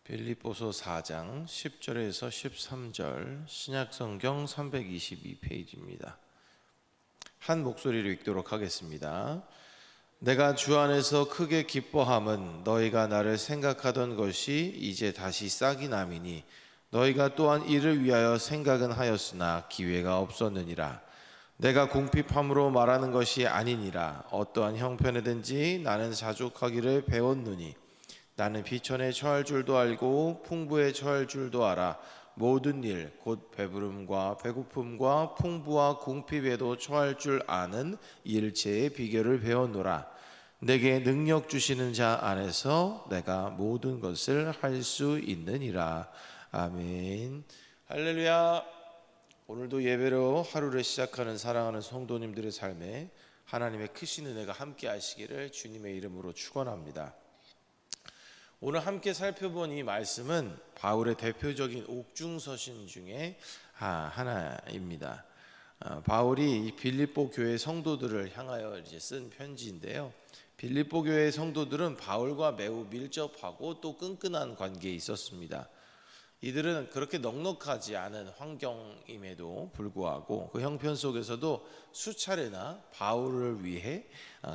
빌립보서 4장 10절에서 13절 신약성경 322페이지입니다. 한 목소리로 읽도록 하겠습니다. 내가 주 안에서 크게 기뻐함은 너희가 나를 생각하던 것이 이제 다시 싹이 남이니 너희가 또한 이를 위하여 생각은 하였으나 기회가 없었느니라. 내가 궁핍함으로 말하는 것이 아니니라. 어떠한 형편에든지 나는 자족하기를 배웠노니 나는 비천에 처할 줄도 알고 풍부에 처할 줄도 알아. 모든 일 곧 배부름과 배고픔과 풍부와 궁핍에도 처할 줄 아는 일체의 비결을 배웠노라. 내게 능력 주시는 자 안에서 내가 모든 것을 할 수 있느니라. 아멘. 할렐루야. 오늘도 예배로 하루를 시작하는 사랑하는 성도님들의 삶에 하나님의 크신 은혜가 함께 하시기를 주님의 이름으로 축원합니다. 오늘 함께 살펴본 이 말씀은 바울의 대표적인 옥중서신 중에 하나입니다. 바울이 빌립보 교회 성도들을 향하여 쓴 편지인데요. 빌립보 교회 성도들은 바울과 매우 밀접하고 또 끈끈한 관계에 있었습니다. 이들은 그렇게 넉넉하지 않은 환경임에도 불구하고 그 형편 속에서도 수차례나 바울을 위해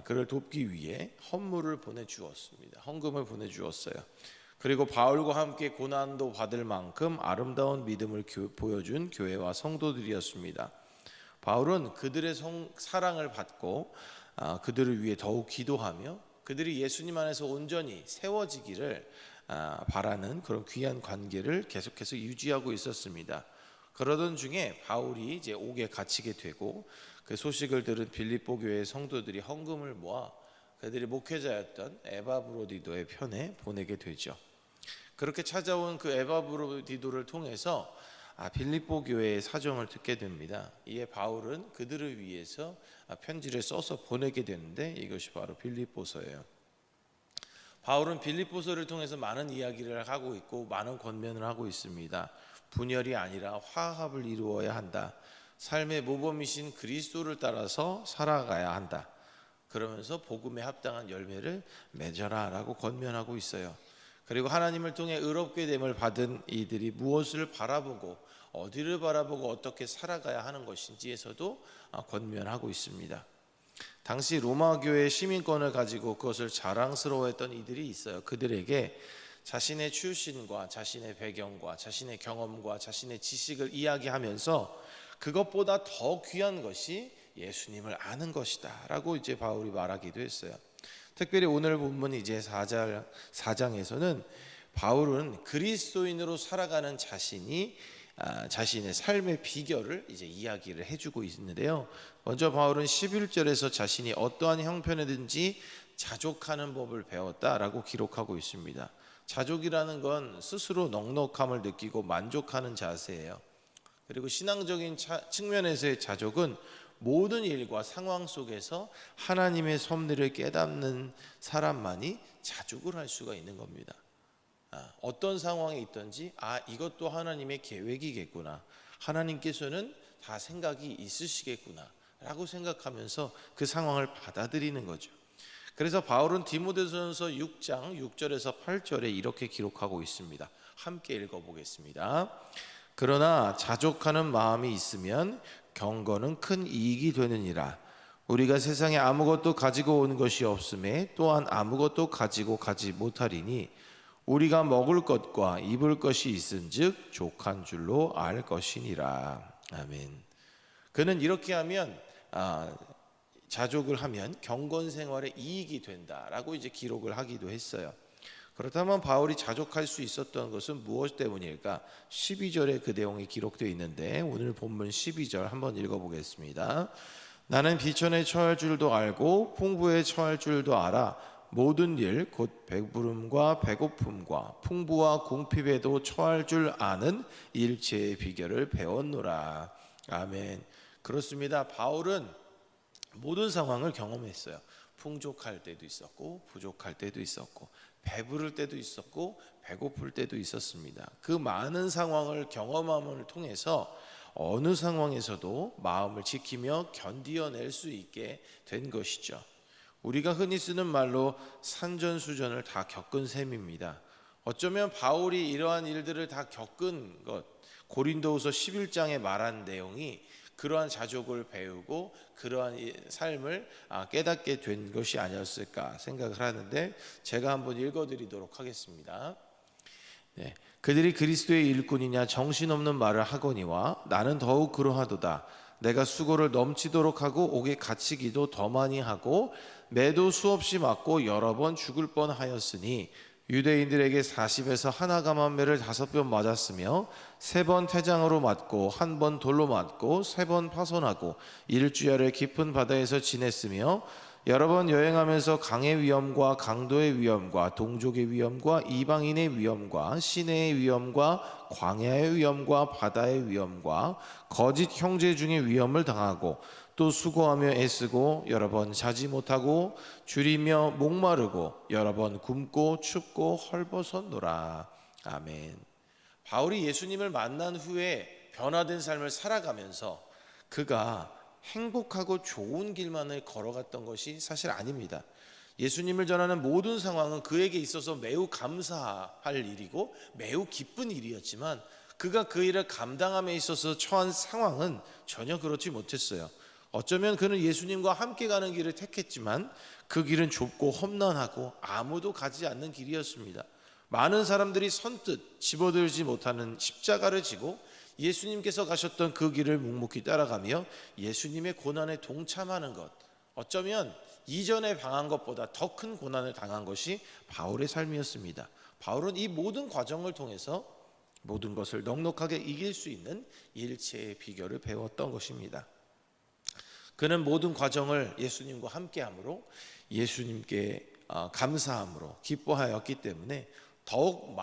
그를 돕기 위해 헌금을 보내주었어요. 그리고 바울과 함께 고난도 받을 만큼 아름다운 믿음을 보여준 교회와 성도들이었습니다. 바울은 그들의 사랑을 받고 그들을 위해 더욱 기도하며 그들이 예수님 안에서 온전히 세워지기를 바라는 그런 귀한 관계를 계속해서 유지하고 있었습니다. 그러던 중에 바울이 이제 옥에 갇히게 되고 그 소식을 들은 빌립보 교회의 성도들이 헌금을 모아 그들이 목회자였던 에바브로디도의 편에 보내게 되죠. 그렇게 찾아온 그 에바브로디도를 통해서 빌립보 교회의 사정을 듣게 됩니다. 이에 바울은 그들을 위해서 편지를 써서 보내게 되는데 이것이 바로 빌립보서예요. 바울은 빌립보서를 통해서 많은 이야기를 하고 있고 많은 권면을 하고 있습니다. 분열이 아니라 화합을 이루어야 한다. 삶의 모범이신 그리스도를 따라서 살아가야 한다. 그러면서 복음에 합당한 열매를 맺어라라고 권면하고 있어요. 그리고 하나님을 통해 의롭게 됨을 받은 이들이 무엇을 바라보고 어디를 바라보고 어떻게 살아가야 하는 것인지에서도 권면하고 있습니다. 당시 로마 교회의 시민권을 가지고 그것을 자랑스러워했던 이들이 있어요. 그들에게 자신의 출신과 자신의 배경과 자신의 경험과 자신의 지식을 이야기하면서 그것보다 더 귀한 것이 예수님을 아는 것이다 라고 이제 바울이 말하기도 했어요. 특별히 오늘 본문 이제 4장에서는 바울은 그리스도인으로 살아가는 자신의 삶의 비결을 이제 이야기를 해주고 있는데요. 먼저 바울은 11절에서 자신이 어떠한 형편에든지 자족하는 법을 배웠다라고 기록하고 있습니다. 자족이라는 건 스스로 넉넉함을 느끼고 만족하는 자세예요. 그리고 신앙적인 측면에서의 자족은 모든 일과 상황 속에서 하나님의 섭리를 깨닫는 사람만이 자족을 할 수가 있는 겁니다. 어떤 상황에 있든지 이것도 하나님의 계획이겠구나, 하나님께서는 다 생각이 있으시겠구나 라고 생각하면서 그 상황을 받아들이는 거죠. 그래서 바울은 디모데전서 6장 6절에서 8절에 이렇게 기록하고 있습니다. 함께 읽어보겠습니다. 그러나 자족하는 마음이 있으면 경건은 큰 이익이 되느니라. 우리가 세상에 아무것도 가지고 온 것이 없음에 또한 아무것도 가지고 가지 못하리니 우리가 먹을 것과 입을 것이 있은즉 족한 줄로 알 것이니라. 아멘. 그는 이렇게 하면 자족을 하면 경건 생활에 이익이 된다라고 이제 기록을 하기도 했어요. 그렇다면 바울이 자족할 수 있었던 것은 무엇 때문일까? 12절에 그 내용이 기록되어 있는데 오늘 본문 12절 한번 읽어보겠습니다. 나는 비천에 처할 줄도 알고 풍부에 처할 줄도 알아. 모든 일 곧 배부름과 배고픔과 풍부와 궁핍에도 처할 줄 아는 일체의 비결을 배웠노라. 아멘. 그렇습니다. 바울은 모든 상황을 경험했어요. 풍족할 때도 있었고 부족할 때도 있었고 배부를 때도 있었고 배고플 때도 있었습니다. 그 많은 상황을 경험함을 통해서 어느 상황에서도 마음을 지키며 견디어낼 수 있게 된 것이죠. 우리가 흔히 쓰는 말로 산전수전을 다 겪은 셈입니다. 어쩌면 바울이 이러한 일들을 다 겪은 것, 고린도후서 11장에 말한 내용이 그러한 자족을 배우고 그러한 삶을 깨닫게 된 것이 아니었을까 생각을 하는데, 제가 한번 읽어드리도록 하겠습니다. 네. 그들이 그리스도의 일꾼이냐 정신없는 말을 하거니와 나는 더욱 그러하도다. 내가 수고를 넘치도록 하고 옥에 갇히기도 더 많이 하고 매도 수없이 맞고 여러 번 죽을 뻔하였으니 유대인들에게 40에서 하나 감한매를 5번 맞았으며 3번 태장으로 맞고 1번 돌로 맞고 3번 파손하고 일주일을 깊은 바다에서 지냈으며 여러 번 여행하면서 강의 위험과 강도의 위험과 동족의 위험과 이방인의 위험과 시내의 위험과 광야의 위험과 바다의 위험과 거짓 형제 중의 위험을 당하고 또 수고하며 애쓰고 여러 번 자지 못하고 줄이며 목마르고 여러 번 굶고 춥고 헐벗었노라. 아멘. 바울이 예수님을 만난 후에 변화된 삶을 살아가면서 그가 행복하고 좋은 길만을 걸어갔던 것이 사실 아닙니다. 예수님을 전하는 모든 상황은 그에게 있어서 매우 감사할 일이고 매우 기쁜 일이었지만 그가 그 일을 감당함에 있어서 처한 상황은 전혀 그렇지 못했어요. 어쩌면 그는 예수님과 함께 가는 길을 택했지만 그 길은 좁고 험난하고 아무도 가지 않는 길이었습니다. 많은 사람들이 선뜻 집어들지 못하는 십자가를 지고 예수님께서 가셨던 그 길을 묵묵히 따라가며 예수님의 고난에 동참하는 것, 어쩌면 이전에 당한 것보다 더 큰 고난을 당한 것이 바울의 삶이었습니다. 바울은 이 모든 과정을 통해서 모든 것을 넉넉하게 이길 수 있는 일체의 비결을 배웠던 것입니다. 그는 모든 과정을 예수님과 함께함으로 예수님께 감사함으로 기뻐하였기 때문에 더욱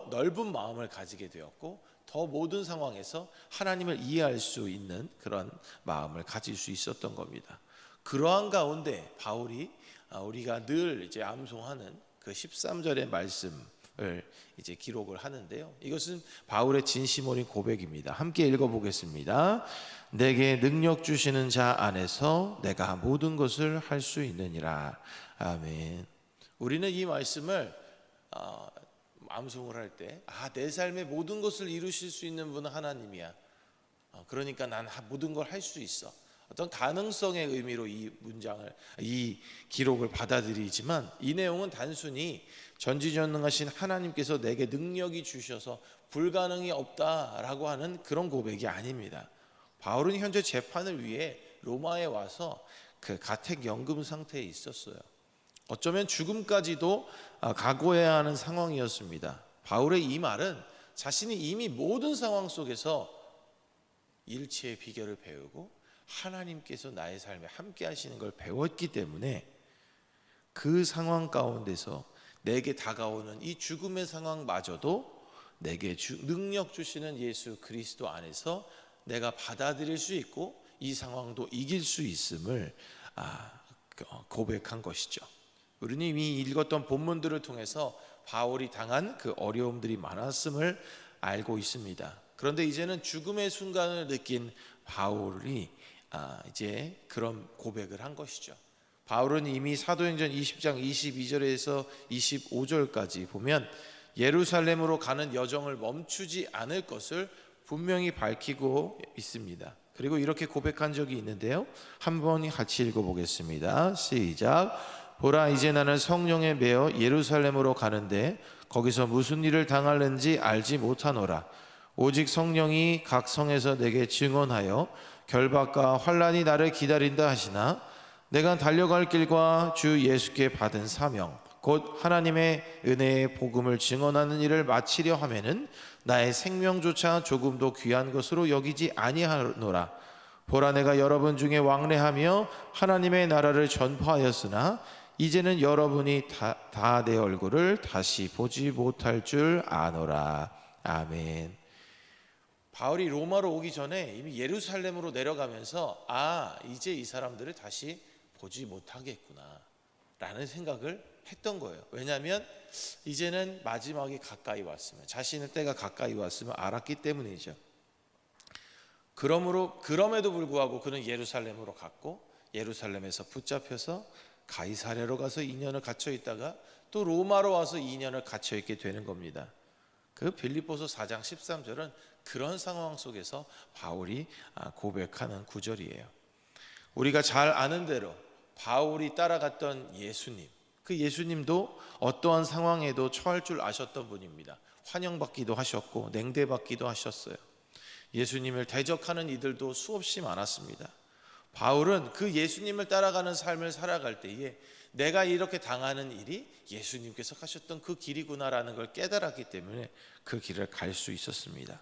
넓은 마음을 가지게 되었고 더 모든 상황에서 하나님을 이해할 수 있는 그런 마음을 가질 수 있었던 겁니다. 그러한 가운데 바울이 우리가 늘 이제 암송하는 그 13절의 말씀을 이제 기록을 하는데요. 이것은 바울의 진심 어린 고백입니다. 함께 읽어보겠습니다. 내게 능력 주시는 자 안에서 내가 모든 것을 할 수 있느니라. 아멘. 우리는 이 말씀을 암송을 할 때 내 삶의 모든 것을 이루실 수 있는 분은 하나님이야. 그러니까 난 모든 걸 할 수 있어. 어떤 가능성의 의미로 이 기록을 받아들이지만 이 내용은 단순히 전지전능하신 하나님께서 내게 능력이 주셔서 불가능이 없다라고 하는 그런 고백이 아닙니다. 바울은 현재 재판을 위해 로마에 와서 그 가택연금 상태에 있었어요. 어쩌면 죽음까지도 각오해야 하는 상황이었습니다. 바울의 이 말은 자신이 이미 모든 상황 속에서 일치의 비결을 배우고 하나님께서 나의 삶에 함께 하시는 걸 배웠기 때문에 그 상황 가운데서 내게 다가오는 이 죽음의 상황마저도 내게 능력 주시는 예수 그리스도 안에서 내가 받아들일 수 있고 이 상황도 이길 수 있음을 고백한 것이죠. 우리는 이미 읽었던 본문들을 통해서 바울이 당한 그 어려움들이 많았음을 알고 있습니다. 그런데 이제는 죽음의 순간을 느낀 바울이 이제 그런 고백을 한 것이죠. 바울은 이미 사도행전 20장 22절에서 25절까지 보면 예루살렘으로 가는 여정을 멈추지 않을 것을 분명히 밝히고 있습니다. 그리고 이렇게 고백한 적이 있는데요. 한번 같이 읽어보겠습니다. 시작. 보라, 이제 나는 성령에 매어 예루살렘으로 가는데 거기서 무슨 일을 당할는지 알지 못하노라. 오직 성령이 각 성에서 내게 증언하여 결박과 환난이 나를 기다린다 하시나 내가 달려갈 길과 주 예수께 받은 사명 곧 하나님의 은혜의 복음을 증언하는 일을 마치려 하면은 나의 생명조차 조금도 귀한 것으로 여기지 아니하노라. 보라, 내가 여러분 중에 왕래하며 하나님의 나라를 전파하였으나 이제는 여러분이 다 내 얼굴을 다시 보지 못할 줄 아노라. 아멘. 바울이 로마로 오기 전에 이미 예루살렘으로 내려가면서 이제 이 사람들을 다시 보지 못하겠구나 라는 생각을 했던 거예요. 왜냐하면 이제는 마지막이 가까이 왔으면, 자신의 때가 가까이 왔으면 알았기 때문이죠. 그럼에도 불구하고 그는 예루살렘으로 갔고 예루살렘에서 붙잡혀서 가이사랴로 가서 2년을 갇혀 있다가 또 로마로 와서 2년을 갇혀 있게 되는 겁니다. 그 빌립보서 4장 13절은 그런 상황 속에서 바울이 고백하는 구절이에요. 우리가 잘 아는 대로 바울이 따라갔던 예수님, 그 예수님도 어떠한 상황에도 처할 줄 아셨던 분입니다. 환영받기도 하셨고 냉대받기도 하셨어요. 예수님을 대적하는 이들도 수없이 많았습니다. 바울은 그 예수님을 따라가는 삶을 살아갈 때에 내가 이렇게 당하는 일이 예수님께서 가셨던 그 길이구나라는 걸 깨달았기 때문에 그 길을 갈 수 있었습니다.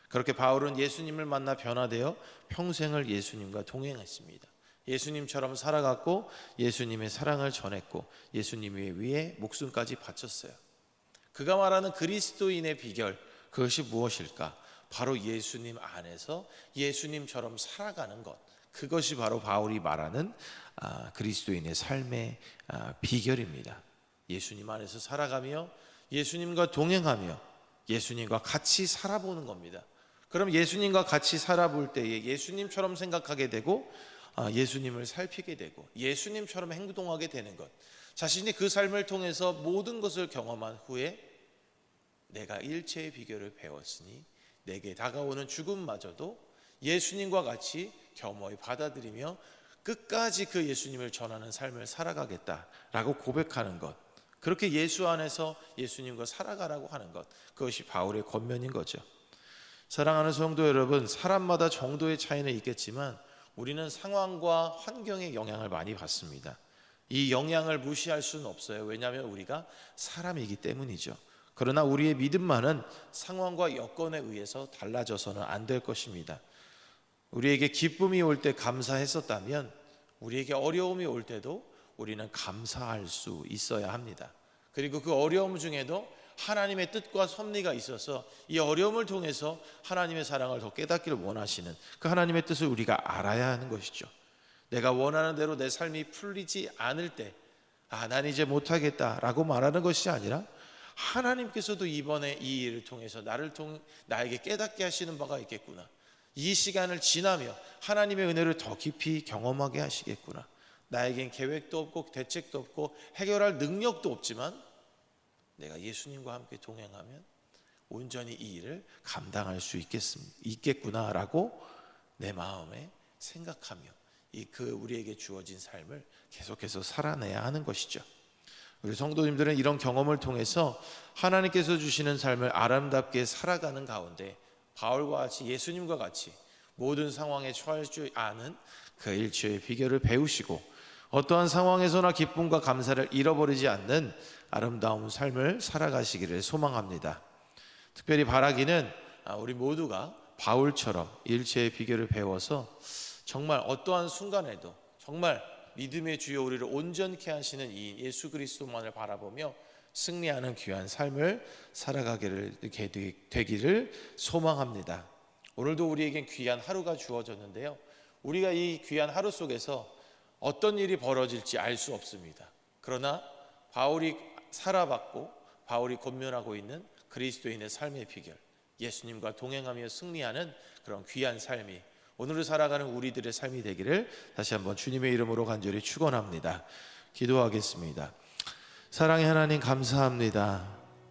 그렇게 바울은 예수님을 만나 변화되어 평생을 예수님과 동행했습니다. 예수님처럼 살아갔고 예수님의 사랑을 전했고 예수님 위에 목숨까지 바쳤어요. 그가 말하는 그리스도인의 비결, 그것이 무엇일까? 바로 예수님 안에서 예수님처럼 살아가는 것, 그것이 바로 바울이 말하는 그리스도인의 삶의 비결입니다. 예수님 안에서 살아가며 예수님과 동행하며 예수님과 같이 살아보는 겁니다. 그럼 예수님과 같이 살아볼 때에 예수님처럼 생각하게 되고 예수님을 살피게 되고 예수님처럼 행동하게 되는 것, 자신이 그 삶을 통해서 모든 것을 경험한 후에 내가 일체의 비결을 배웠으니 내게 다가오는 죽음마저도 예수님과 같이 겸허히 받아들이며 끝까지 그 예수님을 전하는 삶을 살아가겠다라고 고백하는 것, 그렇게 예수 안에서 예수님과 살아가라고 하는 것, 그것이 바울의 권면인 거죠. 사랑하는 성도 여러분, 사람마다 정도의 차이는 있겠지만 우리는 상황과 환경의 영향을 많이 받습니다. 이 영향을 무시할 수는 없어요. 왜냐하면 우리가 사람이기 때문이죠. 그러나 우리의 믿음만은 상황과 여건에 의해서 달라져서는 안 될 것입니다. 우리에게 기쁨이 올 때 감사했었다면 우리에게 어려움이 올 때도 우리는 감사할 수 있어야 합니다. 그리고 그 어려움 중에도 하나님의 뜻과 섭리가 있어서 이 어려움을 통해서 하나님의 사랑을 더 깨닫기를 원하시는 그 하나님의 뜻을 우리가 알아야 하는 것이죠. 내가 원하는 대로 내 삶이 풀리지 않을 때 난 이제 못하겠다라고 말하는 것이 아니라 하나님께서도 이번에 이 일을 통해서 나에게 깨닫게 하시는 바가 있겠구나, 이 시간을 지나며 하나님의 은혜를 더 깊이 경험하게 하시겠구나, 나에겐 계획도 없고 대책도 없고 해결할 능력도 없지만 내가 예수님과 함께 동행하면 온전히 이 일을 감당할 수 있겠구나라고 내 마음에 생각하며 우리에게 주어진 삶을 계속해서 살아내야 하는 것이죠. 우리 성도님들은 이런 경험을 통해서 하나님께서 주시는 삶을 아름답게 살아가는 가운데 바울과 같이 예수님과 같이 모든 상황에 처할 줄 아는 그 일치의 비결을 배우시고 어떠한 상황에서나 기쁨과 감사를 잃어버리지 않는 아름다운 삶을 살아가시기를 소망합니다. 특별히 바라기는 우리 모두가 바울처럼 일체의 비결을 배워서 정말 어떠한 순간에도 정말 믿음의 주여 우리를 온전케 하시는 이 예수 그리스도만을 바라보며 승리하는 귀한 삶을 살아가기를 되기를 소망합니다. 오늘도 우리에겐 귀한 하루가 주어졌는데요, 우리가 이 귀한 하루 속에서 어떤 일이 벌어질지 알 수 없습니다. 그러나 바울이 살아봤고 바울이 권면하고 있는 그리스도인의 삶의 비결, 예수님과 동행하며 승리하는 그런 귀한 삶이 오늘을 살아가는 우리들의 삶이 되기를 다시 한번 주님의 이름으로 간절히 축원합니다. 기도하겠습니다. 사랑의 하나님, 감사합니다.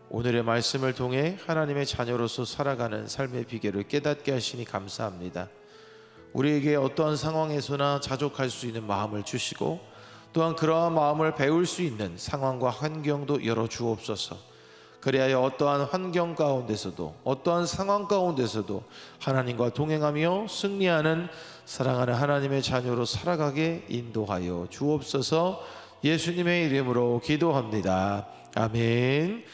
오늘의 말씀을 통해 하나님의 자녀로서 살아가는 삶의 비결을 깨닫게 하시니 감사합니다. 우리에게 어떠한 상황에서나 자족할 수 있는 마음을 주시고 또한 그러한 마음을 배울 수 있는 상황과 환경도 열어주옵소서. 그리하여 어떠한 환경 가운데서도 어떠한 상황 가운데서도 하나님과 동행하며 승리하는 사랑하는 하나님의 자녀로 살아가게 인도하여 주옵소서. 예수님의 이름으로 기도합니다. 아멘.